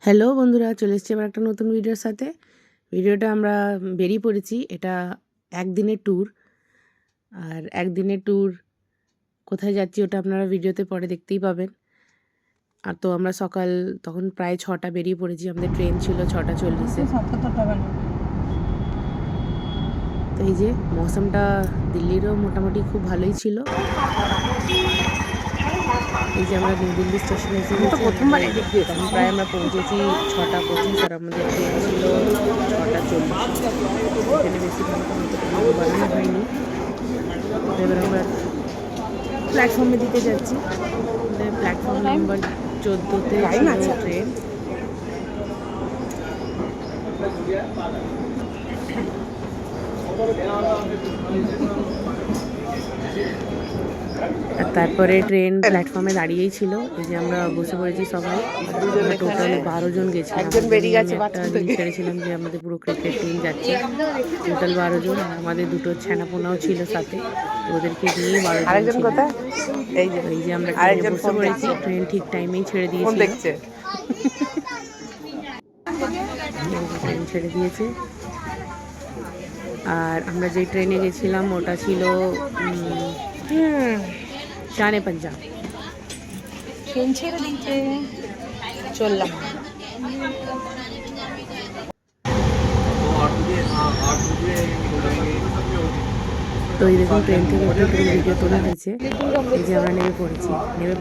Hello বন্ধুরা, চলে এসেছি আমার একটা নতুন ভিডিওর সাথে। ভিডিওটা আমরা বেরিয়ে পড়েছি, এটা একদিনের ট্যুর। আর একদিনের ট্যুর কোথায় যাচ্ছি ওটা আপনারা ভিডিওতে পরে দেখতেই পাবেন। আর তো আমরা সকাল তখন প্রায় 6টা বেরিয়ে পড়েছি, আমাদের ট্রেন ছিল 6:40-এ। তো এই যে মৌসুমটা দিল্লিরও মোটামুটি খুব ভালোই ছিল। এই যে আমরা নিউ দিল্লি স্টেশনে এসে গেছি, তখন প্রায় আমরা পৌঁছেছি 6:25, আর আমাদের ট্রেন ছিল 6:40। এখানে বেশি বানানো হয়নি। এবার আমরা প্ল্যাটফর্মে দিতে যাচ্ছি, প্ল্যাটফর্ম নাম্বার 14-তে ট্রেন। আর তারপরে ট্রেন প্ল্যাটফর্মে দাঁড়িয়েই ছিল। এই যে আমরা বসে পড়েছি সবাই, টোটাল 12 জন গেছিলাম। একটা জিনিস ছেড়েছিলাম যে আমাদের পুরো ক্রিকেট টিম যাচ্ছে, টোটাল 12 জন। আর আমাদের দুটো ছানাপোনাও ছিল সাথে, ওদেরকে নিয়ে 12 জন ছিল। এই যে আমরা ট্রেনে বসে পড়েছি, ট্রেন ঠিক টাইমেই ছেড়ে দিয়েছিল। ট্রেন ছেড়ে দিয়েছে। আর আমরা যে ট্রেনে গেছিলাম ওটা ছিল শানে পাঞ্জাব। ট্রেন ছেড়ে দিচ্ছে, চললাম। তো এই দেখুন ট্রেন থেকে ভিডিও তোলা হয়েছে। এই যে আমরা নেমে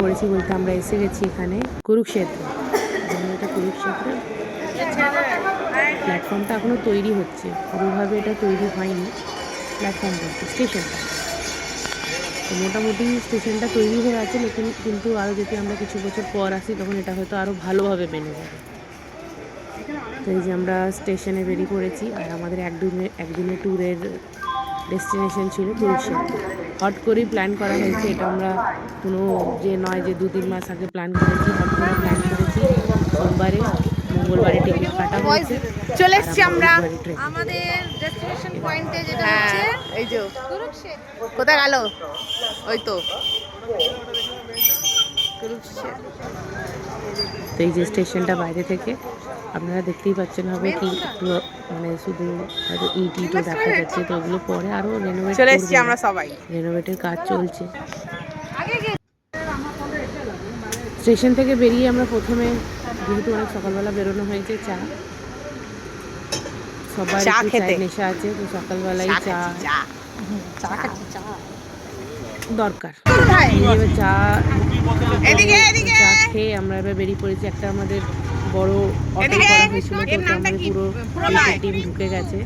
পড়েছি বলতে আমরা এসে গেছি এখানে কুরুক্ষেত্র। এটা কুরুক্ষেত্র প্ল্যাটফর্মটা এখনও তৈরি হচ্ছে, পুরোভাবে এটা তৈরি হয়নি। প্ল্যাটফর্ম বলতে স্টেশনটা, তো মোটামুটি স্টেশনটা তৈরি হয়ে আছে, কিন্তু আরও যদি আমরা কিছু বছর পর আসি তখন এটা হয়তো আরও ভালোভাবে বেনে যাবে। তো এই যে আমরা স্টেশনে বেরিয়ে পড়েছি। আর আমাদের একদিনের ট্যুরের ডেস্টিনেশন ছিল কুরুক্ষেত্র। হট করেই প্ল্যান করা হয়েছে, এটা আমরা কোনো যে নয় যে 2-3 মাস আগে প্ল্যান করেছি, হট করে প্ল্যান করেছি। সোমবারে মঙ্গলবারে টিকিট কাটা হয়েছে, চলে এসেছি আমরা আমাদের ডেস্টিনেশন পয়েন্টে, যেটা হচ্ছে এই যে কুরুক্ষেত্র। কোথায় গেল, ওই তো কুরুক্ষেত্র। তো এই যে স্টেশনটা বাইরে থেকে আপনারা দেখতেই পাচ্ছেন, হবে কি একটু মানে শুধু হয়তো ইটও দেখা যাচ্ছে। তো ওগুলো পরে আরও রেনোভেট চলে এসেছি আমরা সবাই, রেনোভেটের কাজ চলছে। স্টেশন থেকে বেরিয়ে আমরা প্রথমে, যেহেতু অনেক সকালবেলা বেরোনো হয়েছে, সবার একটু চায়ের নেশা আছে, তো সকালবেলায় চা দরকার। এবার চা খেয়ে আমরা এবার বেরিয়ে পড়েছি। একটা আমাদের বড় অটো করা হয়েছিল, তো আমাদের পুরো টিম ঢুকে গেছে।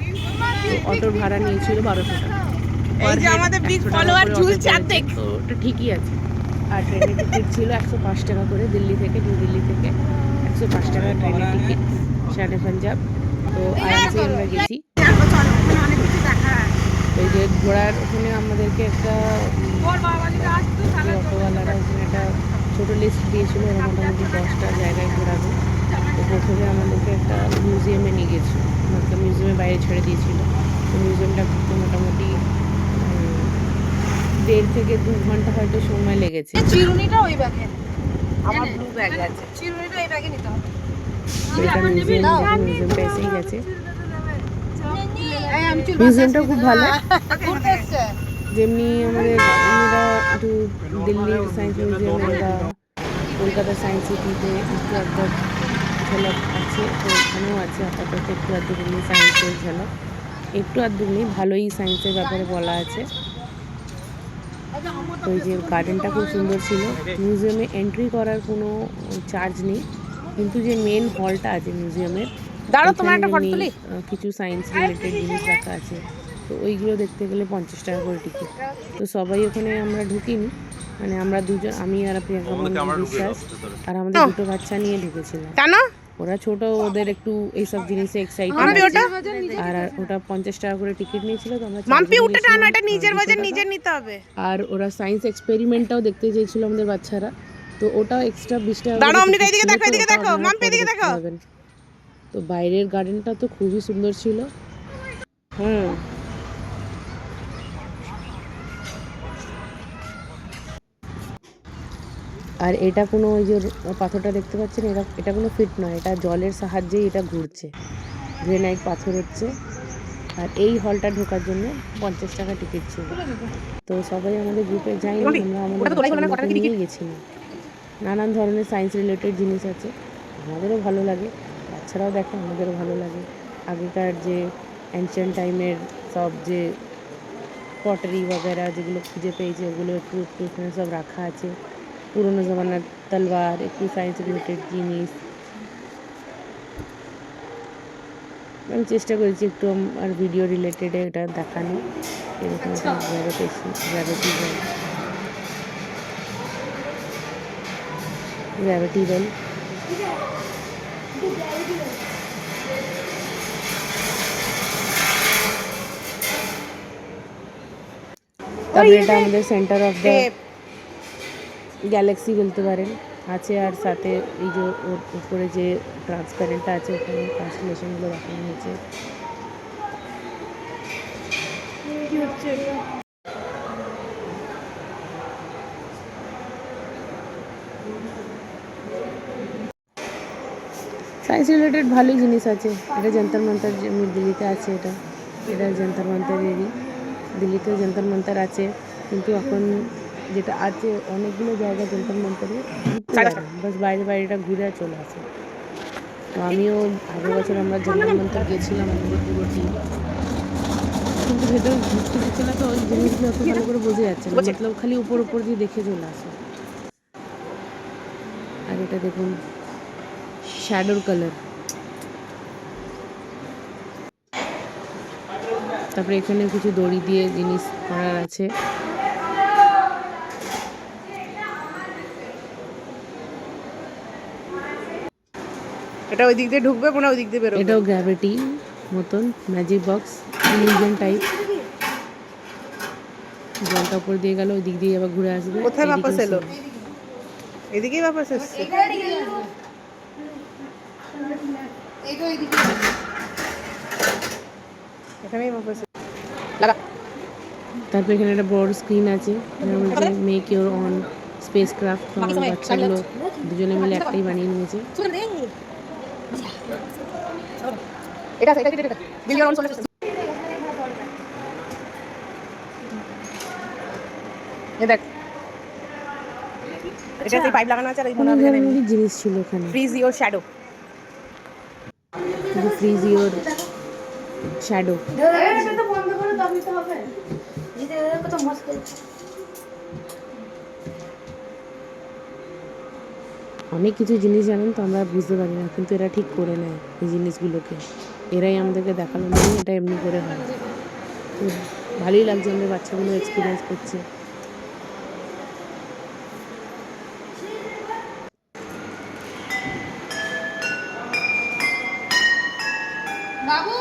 অটোর ভাড়া নিয়েছিল 1200 টাকা। তো ওটা ঠিকই আছে। আর ট্রেনের টিকিট ছিল 105 টাকা করে, দিল্লি থেকে, নিউ দিল্লি থেকে 105 টাকা ট্রেনের টিকিট, শানে পাঞ্জাব। তো আরামসে আমরা গেছি। এই যে ঘোড়ার ওখানে আমাদেরকে একটা অটোওয়ালারা ওখানে একটা ছোটো লিস্ট দিয়েছিল, ওরা মোটামুটি 10টা জায়গায় ঘোরাবে। তো প্রথমে আমাদেরকে একটা মিউজিয়ামে নিয়ে গেছিলো, আমাদেরকে মিউজিয়ামের বাইরে ছেড়ে দিয়েছিল। তো মিউজিয়ামটা ঘুরতে মোটামুটি 1.5 থেকে 2 ঘন্টা হয়তো সময় লেগেছে। চিরুনিটা ওই ব্যাগে, আমার ব্লু ব্যাগ আছে, চিরুনিটা এই ব্যাগে নিতে হবে। এটা মিউজিয়ামটা এসেই গেছে। মিউজিয়ামটা খুব ভালো, যেমনি আমাদের আমরা একটু দিল্লির সায়েন্স মিউজিয়ামে বা কলকাতার সায়েন্স সিটিতে একটু একটা ঝলক আছে, তো এখানেও আছে আপাতত একটু আধটু দিল্লি সায়েন্সের ঝলক। একটু আধটু নেই, ভালোই সায়েন্সের ব্যাপারে বলা আছে। তো এই যে গার্ডেনটা খুব সুন্দর ছিল। মিউজিয়ামে এন্ট্রি করার কোনো চার্জ নেই, কিন্তু যে মেন হলটা আছে মিউজিয়ামের, কিছু সায়েন্স রিলেটেড জিনিস রাখা আছে, তো ওইগুলো দেখতে গেলে 50 টাকা করে টিকিট। তো সবাই ওখানে আমরা ঢুকিনি, মানে আমরা দুজন, আমি আর প্রিয়াঙ্কা বিশ্বাস আর আমাদের দুটো বাচ্চা নিয়ে ঢুকেছিলাম। ওরা ছোট, ওদের একটু এইসব জিনিসে এক্সাইটেড আছে। আর ওটা 50 টাকা করে টিকিট নিয়েছিল, তো আমরা আর ওরা সায়েন্স এক্সপেরিমেন্টটাও দেখতে চেয়েছিল আমাদের বাচ্চারা, তো ওটাও এক্সট্রা 20 টাকা। তো বাইরের গার্ডেনটা তো খুবই সুন্দর ছিল। আর এটা কোনো ওই যে পাথরটা দেখতে পাচ্ছেন, এটা কোনো ফিট নয়, এটা জলের সাহায্যেই এটা ঘুরছে, গ্রেনাইট পাথর হচ্ছে। আর এই হলটা ঢোকার জন্য 50 টাকা টিকিট ছিল। তো সবাই আমাদের গ্রুপে যাইনি, আমরা আমাদের বাচ্চাগুলোকে নিয়েই গেছিলাম। নানান ধরনের সায়েন্স রিলেটেড জিনিস আছে, আমাদেরও ভালো লাগে, বাচ্চারাও দেখে, আমাদেরও ভালো লাগে। আগেকার যে অ্যানশিয়েন্ট টাইমের সব যে পটারি वगैरह যেগুলো খুঁজে পেয়েছে ওগুলো একটু একটু এখানে সব রাখা আছে, পুরোনো জমানার তলোয়ার, একটু সায়েন্স রিলেটেড জিনিস। আমি চেষ্টা করেছি একটু আর ভিডিও রিলেটেড এটা দেখানো। এরকম একটা গ্র্যাভিটি ওয়েল। তারপরে এটা আমাদের সেন্টার অফ দ্য গ্যালাক্সি বলতে পারেন আছে। আর সাথে এই যে ওর উপরে যে ট্রান্সপারেন্টটা আছে ওখানে কনস্টেলেশনগুলো দেখানো হয়েছে। সায়েন্স রিলেটেড ভালোই জিনিস আছে। এটা যন্তর মন্তর দিল্লিতে আছে, এটা যন্তর মন্তরেরই। দিল্লিতেও যন্তর মন্তর আছে, কিন্তু এখন যেটা আছে অনেকগুলো জায়গা যন্তর মন্তরে বাস বাইরে বাইরেটা ঘুরে চলে আসে। তো আমিও আগের বছর আমরা যন্তর মন্তর গেছিলাম আমাদের পুরো টিম, কিন্তু ভেতরে ঘুরতে দিচ্ছে না, তো ওই জিনিসগুলো অত ভালো করে বোঝা যাচ্ছে না, মতলব খালি উপর উপর দিয়ে দেখে চলে আসে। আর এটা দেখুন শ্যাডোর কালার। তারপরে এখানে কিছু দড়ি দিয়ে জিনিস করার আছে। এটা ওই দিক দিয়ে ঢুকবে, মনে ওই দিক দিয়ে বেরোবে। এটাও গ্র্যাভিটি মতন ম্যাজিক বক্স, ইলিউশন টাইপ। জলটা উপর দিয়ে গেল, ওই দিক দিয়ে আবার ঘুরে আসবে। কোথায় বাপাস এলো? এদিকেই বাপাস এসছে। এখানেই বাপাস লাগা। তারপর এখানে একটা বড় স্ক্রিন আছে, make your on space craft. আমার বাচ্চাগুলো দুজনে মিলে একটাই বানিয়ে নিয়েছে। এটা এটা এটা বিলিয়ন অন চলে এসেছে। এই দেখ, এটা সেই পাইপ লাগানো আছে। আর এই মনে হয় অনেক জিনিস ছিল এখানে। Fridge your shadow. Fridge your shadow. অনেক কিছু জিনিস জানেন তো আমরা বুঝতে পারি না, কিন্তু এরা ঠিক করে নেয় এই জিনিসগুলোকে। এরাই আমাদেরকে দেখালো না, এটা এমনি করে হয়। তো ভালোই লাগছে, আমাদের বাচ্চাগুলো এক্সপিরিয়েন্স করছে। বাবু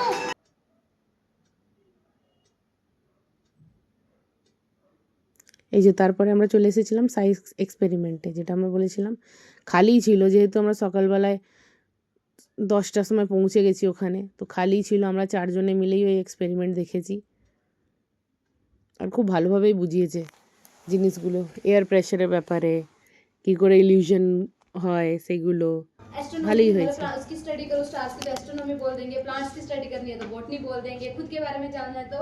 এই যে তারপরে আমরা চলে এসেছিলাম সায়েন্স এক্সপেরিমেন্টে, যেটা আমরা বলেছিলাম খালিই ছিল, যেহেতু আমরা সকালবেলায় 10টার সময় পৌঁছে গেছি ওখানে, তো খালিই ছিল। আমরা 4 জনে মিলেই ওই এক্সপেরিমেন্ট দেখেছি, আর খুব ভালোভাবেই বুঝিয়েছে জিনিসগুলো, এয়ার প্রেশারের ব্যাপারে, কী করে ইলিউশন হয় সেগুলো ভালোই হয়েছে। उसकी स्टडी करो, स्टार्स की तो एस्ट्रोनॉमी बोल देंगे, प्लांट्स की स्टडी करनी है तो बॉटनी बोल देंगे, खुद के बारे में जानना है तो।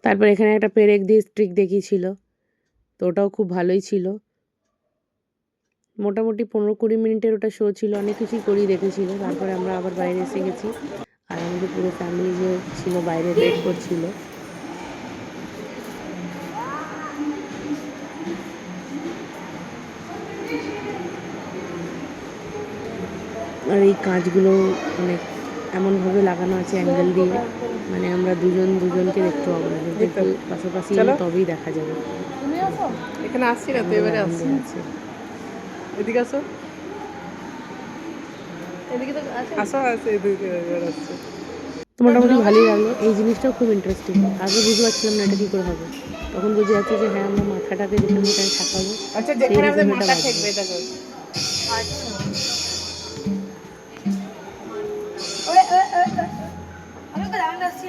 তারপর এখানে একটা পেরেক দিয়ে স্ট্রিক দেখিয়েছিল, তো ওটাও খুব ভালোই ছিল। মোটামুটি 15-20 মিনিটের ওটা শো ছিল, অনেক কিছুই করিয়ে দেখেছিল। তারপরে আমরা আবার বাইরে এসে গেছি, আর আমাদের পুরো ফ্যামিলি যে ছিল বাইরে ওয়েট করছিল। আর এই কাঁচগুলো অনেক এমনভাবে লাগানো আছে অ্যাঙ্গেল দিয়ে, মানে আমরা দুজনকে দেখতে পাবো না, কিন্তু পাশাপাশি তবেই দেখা যাবে। এখানে আসছি না তো, এবারে আসছি। এদিকে আসো, এদিকে তো আসো আসো, এদিকে এবার আসছে। তো মোটামুটি ভালোই লাগলো। এই জিনিসটাও খুব ইন্টারেস্টিং, আগে বুঝতে পারছিলাম না এটা কী করে হবে, তখন বুঝে যাচ্ছে যে হ্যাঁ আমরা মাথাটাকে যেখানে যেখানে ঠাকাবো, আচ্ছা, যেখানে আমাদের মাথা ঠেকবে এটা কর। আমি তো জানি না আসছি।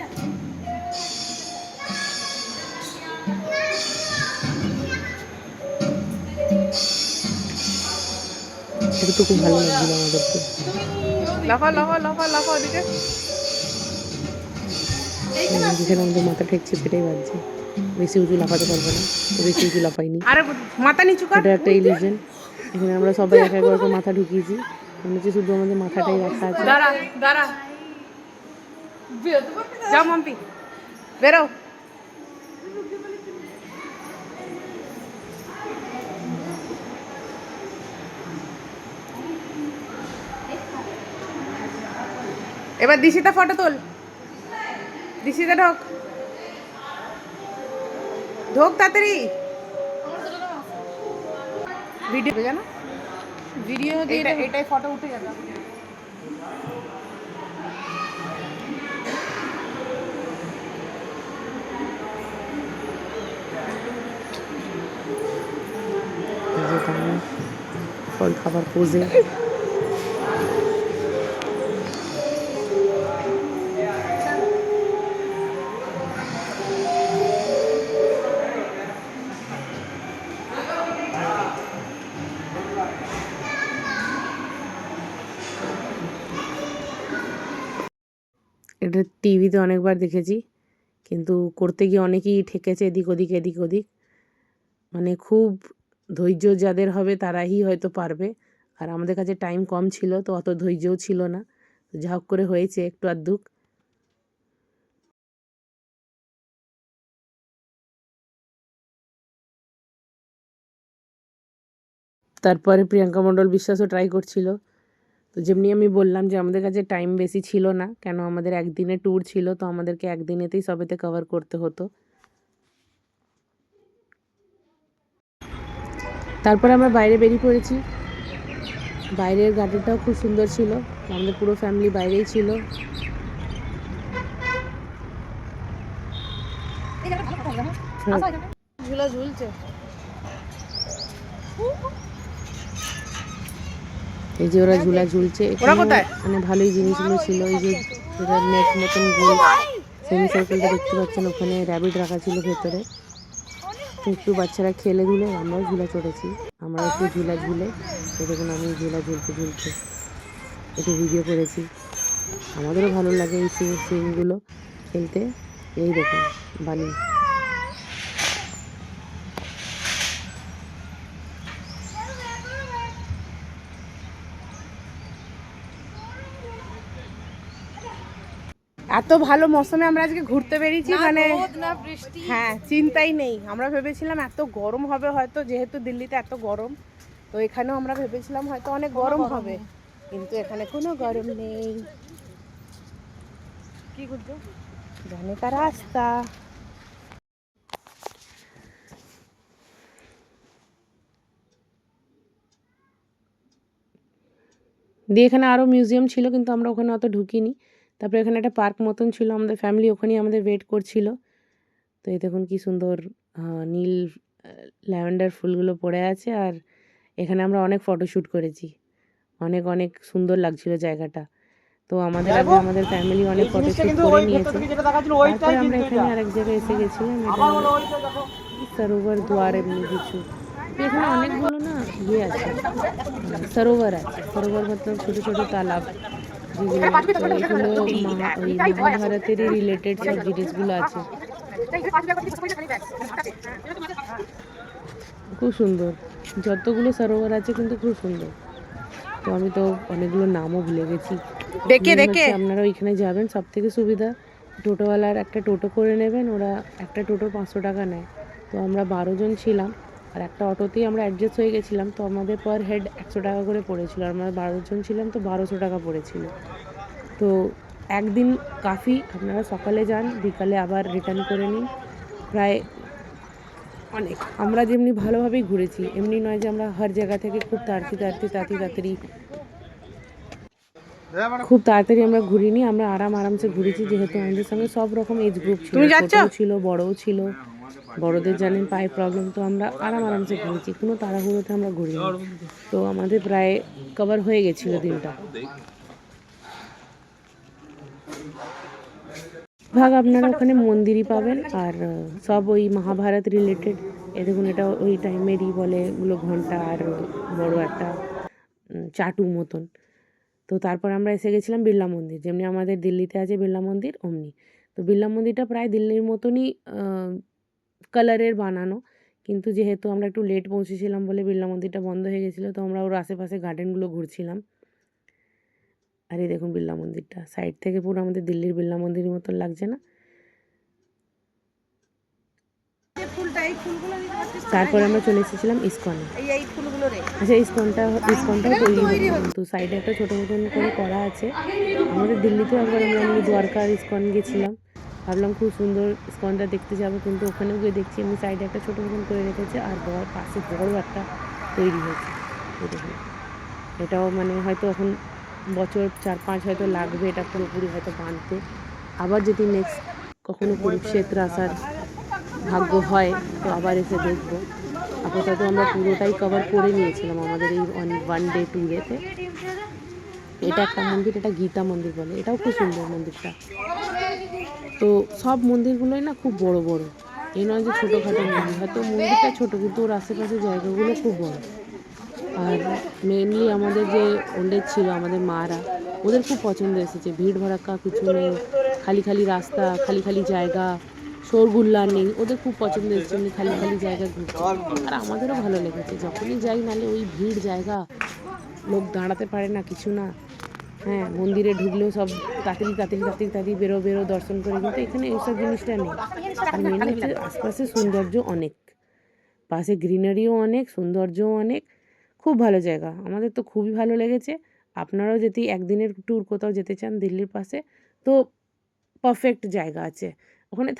এটা তো খুব ভালো লাগছিল আমাদেরকে। লাফা লাফা লাফা লাফা ওদিকে। যেখানে আমাদের মাথা ঠেকছে সেটাই বাজছে, বেশি উঁচু লাফাতে পারবো না, তো বেশি উঁচু লাফাইনি। আরে মাথা নিচু কর। এটা একটা ইলিউশন। এখানে আমরা সবাই এক এক করে মাথা ঢুকিয়েছি, মনে হচ্ছে শুধু আমাদের মাথাটাই রাখা আছে। দাঁড়া দাঁড়া, যাও মাম্পি বেরো। এবার দিশিতা ফটো তোল, দিশিতা ঢোক ঢোক তাড়াতাড়ি। ভিডিও জানো, ভিডিও দিয়ে এটাই ফটো উঠে যাবে। ফল খাবার পোজে। এটা টিভিতে অনেকবার দেখেছি, কিন্তু করতে গিয়ে অনেকেই ঠেকেছে এদিক ওদিক এদিক ওদিক। মানে খুব ধৈর্য যাদের হবে তারাই হয়তো পারবে, আর আমাদের কাছে টাইম কম ছিল তো অত ধৈর্যও ছিল না, যা হোক করে হয়েছে একটু আধটুক। তারপরে প্রিয়াঙ্কা মণ্ডল বিশ্বাসও ট্রাই করছিল। তো যেমনি আমি বললাম যে আমাদের কাছে টাইম বেশি ছিল না, কেন আমাদের একদিনের ট্যুর ছিল, তো আমাদেরকে একদিনেতেই সবেতে কভার করতে হতো। তারপরে আমরা বাইরে বেরিয়ে পড়েছি। বাইরের গার্ডেনটাও খুব সুন্দর ছিল, আমাদের পুরো ফ্যামিলি বাইরেই ছিল। ঝুলা ঝুলছে। এই যে ওরা ঝুলা ঝুলছে, ওরা কোথায়? মানে ভালোই জিনিসগুলো ছিল। এই যে যেটা নেট মতন গোল সেমি সার্কেলটা দেখতে পাচ্ছেন, ওখানে র্যাবিট রাখা ছিল ভেতরে। তো একটু বাচ্চারা খেলে ধুলে আমরাও ঝুলা চড়েছি, আমরা একটু ঝুলা ঝুলে দেখুন আমি ঝুলা ঝুলতে ঝুলতে একটু ভিডিও করেছি। আমাদেরও ভালো লাগে এই সিনগুলো খেলতে। এই দেখুন বালি। এত ভালো মৌসুমে আমরা আজকে ঘুরতে বেরিয়েছি, মানে হ্যাঁ চিন্তাই নেই। আমরা ভেবেছিলাম এত গরম হবে হয়তো, যেহেতু দিল্লিতে এত গরম, তো এখানেও আমরা ভেবেছিলাম হয়তো অনেক গরম হবে, কিন্তু এখানে কোনো গরম নেই। কি করছো জানে কা রাস্তা। দিয়ে এখানে আরও মিউজিয়াম ছিল, কিন্তু আমরা ওখানে অত ঢুকিনি। তারপরে এখানে একটা পার্ক মতন ছিল, আমাদের ফ্যামিলি ওখানেই আমাদের ওয়েট করছিল। তো এই দেখুন কি সুন্দর নীল ল্যাভেন্ডার ফুলগুলো পড়ে আছে, আর এখানে আমরা অনেক ফটোশ্যুট করেছি, অনেক অনেক সুন্দর লাগছিল জায়গাটা। তো আমাদের আগে আমাদের ফ্যামিলি অনেক ফটোশ্যুট করে নিয়েছে। তারপরে আমরা এখানে আরেক জায়গায় এসে গেছিলাম, এটা সরোবর দ্বার এমনি কিছু। তো এখানে অনেকগুলো না ইয়ে আছে, সরোবর আছে। সরোবর মতলব ছোটো ছোটো তালাব, যেগুলো তো এগুলো ওই মহাভারতেরই রিলেটেড সব জিনিসগুলো আছে। খুব সুন্দর, যতগুলো সরোবর আছে কিন্তু খুব সুন্দর। তো আমি তো অনেকগুলো নামও ভুলে গেছি। দেখে দেখে আপনারা ওইখানে যাবেন, সব থেকে সুবিধা টোটোওয়ালার একটা টোটো করে নেবেন, ওরা একটা টোটোর 500 টাকা নেয়। তো আমরা 12 জন ছিলাম, আর একটা অটোতেই আমরা অ্যাডজাস্ট হয়ে গেছিলাম, তো আমাদের পার হেড 100 টাকা করে পড়েছিল। আর আমরা 12 জন ছিলাম, তো 1200 টাকা পড়েছিল। তো একদিন কাফি, আপনারা সকালে যান, বিকালে আবার রিটার্ন করে নিন। প্রায় অনেক, আমরা যেমনি ভালোভাবেই ঘুরেছি, এমনি নয় যে আমরা হর জায়গা থেকে খুব তাড়াতাড়ি আমরা ঘুরিনি। আমরা আরামসে ঘুরেছি, যেহেতু আমাদের সঙ্গে সব রকম এজ গ্রুপ ছিল, ছোটও ছিল বড়ও ছিল। বড়দের জানেন পায়ে প্রবলেম, তো আমরা আরামসে ঘুরেছি, কোনো তাড়াহুড়োতে আমরা ঘুরিনি। তো আমাদের প্রায় কভার হয়ে গেছিলো দিনটা। ভাগ আপনারা ওখানে মন্দিরই পাবেন, আর সব ওই মহাভারত রিলেটেড। এ দেখুন এটা ওই টাইমেরই বলে, এগুলো ঘন্টা, আর বড় একটা চাটু মতন। তো তারপর আমরা এসে গেছিলাম বিড়লা মন্দির, যেমনি আমাদের দিল্লিতে আছে বিড়লা মন্দির অমনি। তো বিড়লা মন্দিরটা প্রায় দিল্লির মতনই কালারের বানানো, কিন্তু যেহেতু আমরা একটু লেট পৌঁছেছিলাম বলে বিড়লা মন্দিরটা বন্ধ হয়ে গেছিলো, তো আমরা ওর আশেপাশে গার্ডেনগুলো ঘুরছিলাম। আর এই দেখুন বিড়লা মন্দিরটা সাইড থেকে পুরো আমাদের দিল্লির বিড়লা মন্দিরের মতন লাগছে না? তারপরে আমরা চলে এসেছিলাম ইসকনে। আচ্ছা, ইসকনটাও তৈরি হচ্ছে, কিন্তু সাইডে একটা ছোটো মতন করে করা আছে। আমাদের দিল্লিতেও একবার আমরা এমনি দ্বারকার ইসকন গেছিলাম, ভাবলাম খুব সুন্দর ইসকনটা দেখতে যাবো, কিন্তু ওখানেও গিয়ে দেখছি এমনি সাইডে একটা ছোটো মতন করে রেখেছে, আর পাশে বড় একটা তৈরি হয়েছে। এই দেখুন, এটাও মানে হয়তো এখন বছর 4-5 হয়তো লাগবে এটা পুরোপুরি হয়তো বানতে। আবার যদি নেক্সট কখনো কুরুক্ষেত্র আসার ভাগ্য হয় তো আবার এসে দেখবো। আপাতত আমরা পুরোটাই কভার করে নিয়েছিলাম আমাদের এই ওয়ান ডে ট্যুরেতে। এটা একটা মন্দির, এটা গীতা মন্দির বলে, এটাও খুব সুন্দর মন্দিরটা। তো সব মন্দিরগুলোই না খুব বড় বড়, এই নয় যে ছোটোখাটো মন্দির, হয়তো মন্দিরটা ছোটো কিন্তু ওর আশেপাশে জায়গাগুলো খুব বড়। আর মেনলি আমাদের যে ওল্ড এজ ছিল, আমাদের মারা, ওদের খুব পছন্দ এসেছে। ভিড় ভড়াক্কা কিছু নেই, খালি খালি রাস্তা, খালি খালি জায়গা, শোরগুল্লা নেই, ওদের খুব পছন্দ এসেছে এমনি খালি খালি জায়গা ঘুরতে। আর আমাদেরও ভালো লেগেছে, যখনই যাই নালে ওই ভিড় জায়গা, লোক দাঁড়াতে পারে না কিছু না। হ্যাঁ, মন্দিরে ঢুকলেও সব তাড়াতাড়ি বেরো দর্শন করে, কিন্তু এখানে এইসব জিনিসটা নেই। আর মেনলি হচ্ছে আশপাশে সৌন্দর্য অনেক, পাশে গ্রিনারিও অনেক, সৌন্দর্যও অনেক, খুব ভালো জায়গা। আমাদের তো খুবই ভালো লেগেছে। আপনারাও যদি একদিনের ট্যুর কোথাও যেতে চান দিল্লির পাশে, তো পারফেক্ট জায়গা আছে ওখানে,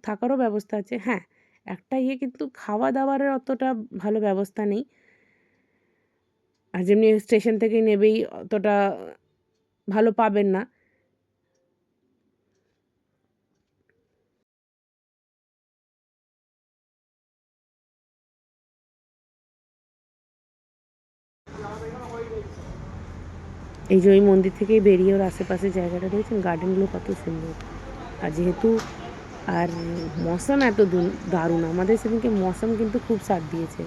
থাকারও ব্যবস্থা আছে। হ্যাঁ, একটা কিন্তু খাওয়া দাওয়ারের অতটা ভালো ব্যবস্থা নেই, আর যেমনি স্টেশন থেকে নেবেই অতটা ভালো পাবেন না। এই যে ওই মন্দির থেকেই বেরিয়ে ওর আশেপাশে জায়গাটা রয়েছে, গার্ডেনগুলো কত সুন্দর। আর যেহেতু আর মৌসুম এত দারুণ, আমাদের সেদিনকে মৌসুম কিন্তু খুব সাথ দিয়েছে।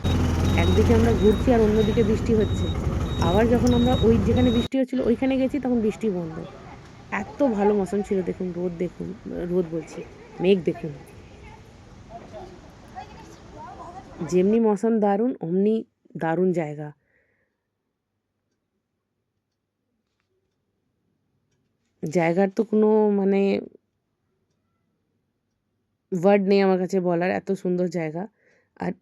একদিকে আমরা ঘুরছি আর অন্যদিকে বৃষ্টি হচ্ছে। আবার যখন আমরা ওই যেখানে বৃষ্টি হচ্ছিলো ওইখানে গেছি তখন বৃষ্টি বন্ধ। এত ভালো মৌসুম ছিল। দেখুন, রোদ বলছি, মেঘ দেখুন। যেমনি মৌসুম দারুণ, অমনি দারুণ জায়গা। জায়গার তো কোনো মানে ওয়ার্ড নেই আমার কাছে বলার, এত সুন্দর জায়গা। আর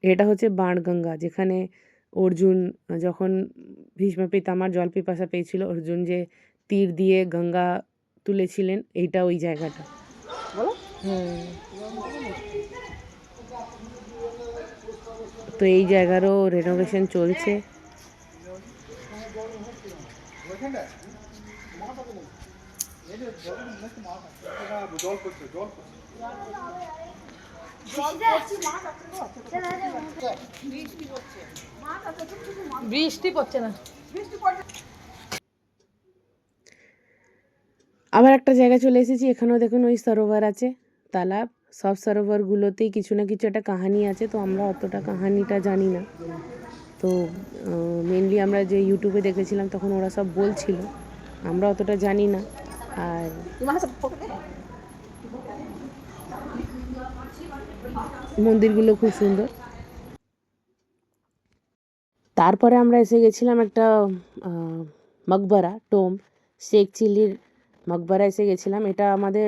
এটা হচ্ছে বাণগঙ্গা, যেখানে অর্জুন যখন ভীষ্ম পিতামহ জল পিপাসা পেয়েছিল, অর্জুন যে তীর দিয়ে গঙ্গা তুলেছিলেন, এইটা ওই জায়গাটা। তো এই জায়গারও রেনোভেশন চলছে। বৃষ্টি পড়ছে না। আবার একটা জায়গা চলে এসেছি, এখানেও দেখুন ওই সরোবর আছে, তালাব। সব সরোবরগুলোতেই কিছু না কিছু একটা কাহানি আছে, তো আমরা অতটা কাহানিটা জানি না। তো মেনলি আমরা যে ইউটিউবে দেখেছিলাম তখন ওরা সব বলছিল, আমরা অতটা জানি না। আর মন্দিরগুলো খুব সুন্দর। তারপরে আমরা এসে গেছিলাম একটা মকবরা, শেখ চিলির মকবরা এসে গেছিলাম। এটা আমাদের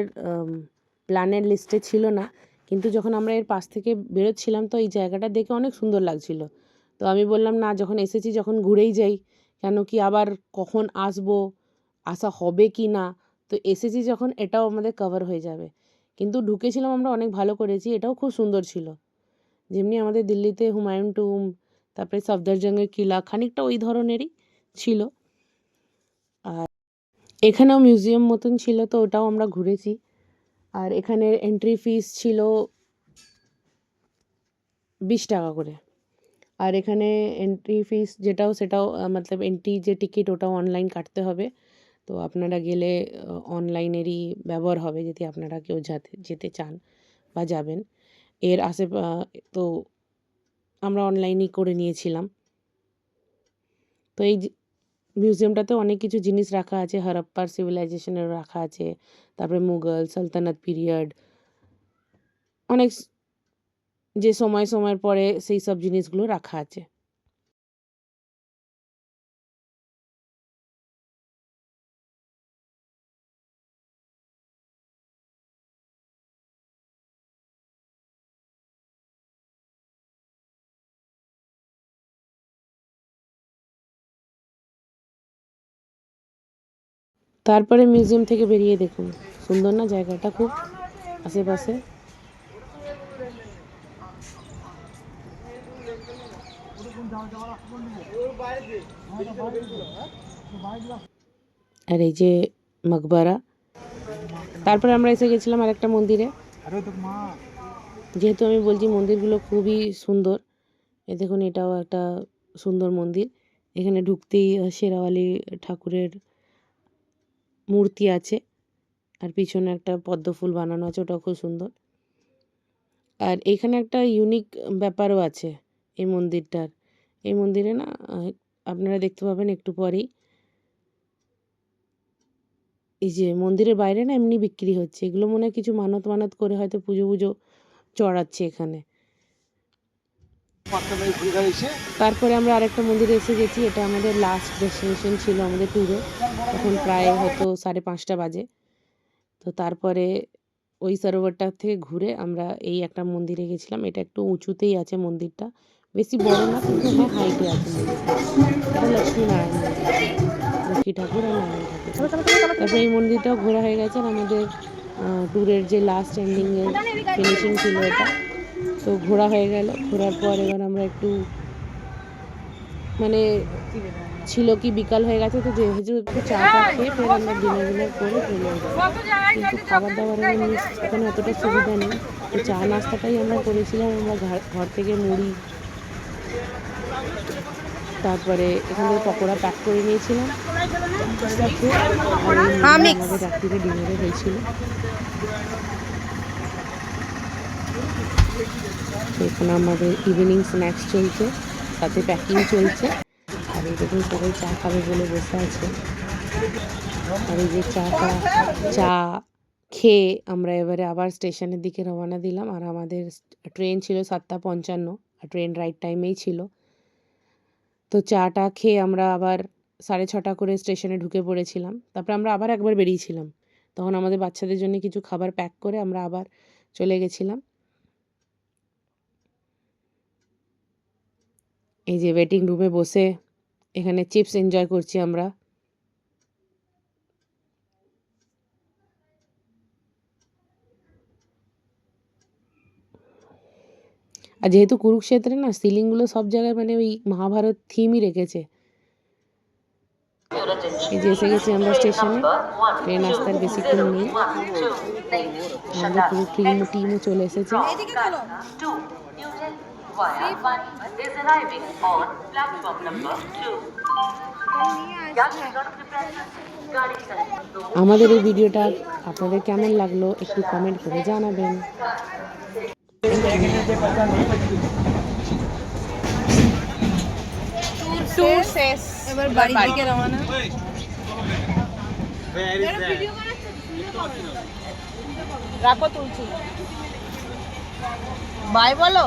প্ল্যানের লিস্টে ছিল না, কিন্তু যখন আমরা এর পাশ থেকে বেরোচ্ছিলাম তো এই জায়গাটা দেখে অনেক সুন্দর লাগছিল। তো আমি বললাম না, যখন এসেছি যখন ঘুরেই যাই, কেন কি আবার কখন আসা হবে কি না, তো এসেছি যখন এটাও আমাদের কভার হয়ে যাবে। কিন্তু ঢুকেছিলাম আমরা, অনেক ভালো করেছি, এটাও খুব সুন্দর ছিল। যেমনি আমাদের দিল্লিতে হুমায়ুন টুম্ব, তারপরে সফদরজংয়ের কিলা, খানিকটা ওই ধরনেরই ছিল। আর এখানেও মিউজিয়াম মতন ছিল, তো ওটাও আমরা ঘুরেছি। আর এখানের এন্ট্রি ফিস ছিল 20 টাকা করে। আর এখানে এন্ট্রি ফিস সেটাও মতলব এন্ট্রি যে টিকিট ওটাও অনলাইন কাটতে হবে। তো আপনারা গেলে অনলাইনেরই ব্যবহার হবে যদি আপনারা কেউ যেতে চান বা যাবেন। এর তো আমরা অনলাইনই করে নিয়েছিলাম। তো এই মিউজিয়ামটাতে অনেক কিছু জিনিস রাখা আছে, হরপ্পার সিভিলাইজেশনের রাখা আছে, তারপরে মুঘল সালতানাত পিরিয়ড, অনেক যে সময়ের পরে সেই সব জিনিসগুলো রাখা আছে। তারপরে মিউজিয়াম থেকে বেরিয়ে দেখুন, সুন্দর না জায়গাটা খুব, আশেপাশে। আর এই যে মকবরা। তারপরে আমরা এসে গেছিলাম আরেকটা মন্দিরে। যেহেতু আমি বলছি মন্দিরগুলো খুবই সুন্দর, এ দেখুন এটাও একটা সুন্দর মন্দির। এখানে ঢুকতেই শেরাওয়ালি ঠাকুরের মূর্তি আছে, আর পিছনে একটা পদ্ম ফুল বানানো আছে, ওটাও খুব সুন্দর। আর এখানে একটা ইউনিক ব্যাপারও আছে এই মন্দিরটার। এই মন্দিরে না আপনারা দেখতে পাবেন একটু পরেই, এই যে মন্দিরের বাইরে না এমনি বিক্রি হচ্ছে, এগুলো মনে হয় কিছু মানত করে হয়তো পুজো চড়াচ্ছে এখানে। তারপরে আমরা আরেকটা মন্দিরে এসে গেছি, এটা আমাদের লাস্ট ডেস্টিনেশন ছিল আমাদের ট্যুরে। তখন প্রায় হয়তো 5:30 বাজে। তো তারপরে ওই সরোবরটা থেকে ঘুরে আমরা এই একটা মন্দিরে গেছিলাম। এটা একটু উঁচুতেই আছে মন্দিরটা, বেশি বড় না, কিন্তু হ্যাঁ হাইটে আছে মন্দিরটা। এটা লক্ষ্মীনারায়ণ মন্দির, লক্ষ্মী ঠাকুর আর নারায়ণ ঠাকুর। তারপরে এই মন্দিরটাও ঘোরা হয়ে গেছে। আর আমাদের ট্যুরের যে লাস্ট এন্ডিংয়ের ফিনিশিং ছিল এটা, তো ঘোরা হয়ে গেল। ঘোরার পর এবার আমরা একটু মানে ছিল কি বিকাল হয়ে গেছে, তো যেহেতু একটু চা খেয়ে ফের আমরা ডিনার করে চলে যাবো। কিন্তু খাবার দাবারের এখানে অতটা সুবিধা নেই, তো চা নাস্তাটাই আমরা করেছিলাম। আমরা ঘর থেকে মুড়ি, তারপরে এখানে পকোড়া প্যাক করে নিয়েছিলাম, আর আমাদের রাত্রিরে ডিনারে হয়েছিল। এখানে আমাদের ইভিনিং স্ন্যাক্স চলছে, সাথে প্যাকিং চলছে। আর এই দেখুন সবাই চা খাবে বলে বসে আছে। আর এই যে চা খেয়ে আমরা এবারে আবার স্টেশনের দিকে রওনা দিলাম। আর আমাদের ট্রেন ছিল 7:55, আর ট্রেন রাইট টাইমেই ছিল। তো চাটা খেয়ে আমরা আবার 6:30 করে স্টেশনে ঢুকে পড়েছিলাম। তারপরে আমরা আবার একবার বেরিয়েছিলাম, তখন আমাদের বাচ্চাদের জন্য কিছু খাবার প্যাক করে আমরা আবার চলে গেছিলাম। এই যে ওয়েটিং রুমে বসে এখানে চিপস এনজয় করছি আমরা। আর যেহেতু কুরুক্ষেত্রে না সিলিংগুলো সব জায়গায় মানে ওই মহাভারত থিমই রেখেছে। এই যে এসে গেছি আমরা স্টেশনে, ট্রেন আসতে আর বেশিক্ষণ নেই, আমাদের পুরো টিমও চলে এসেছে। আমাদের এই ভিডিওটা আপনাদের কেমন লাগলো একটু কমেন্ট করে জানাবেন। ট্যুর শেষ, এবার বাড়ি থেকে রওনা। রাখো, তুলছি। বাই বলো।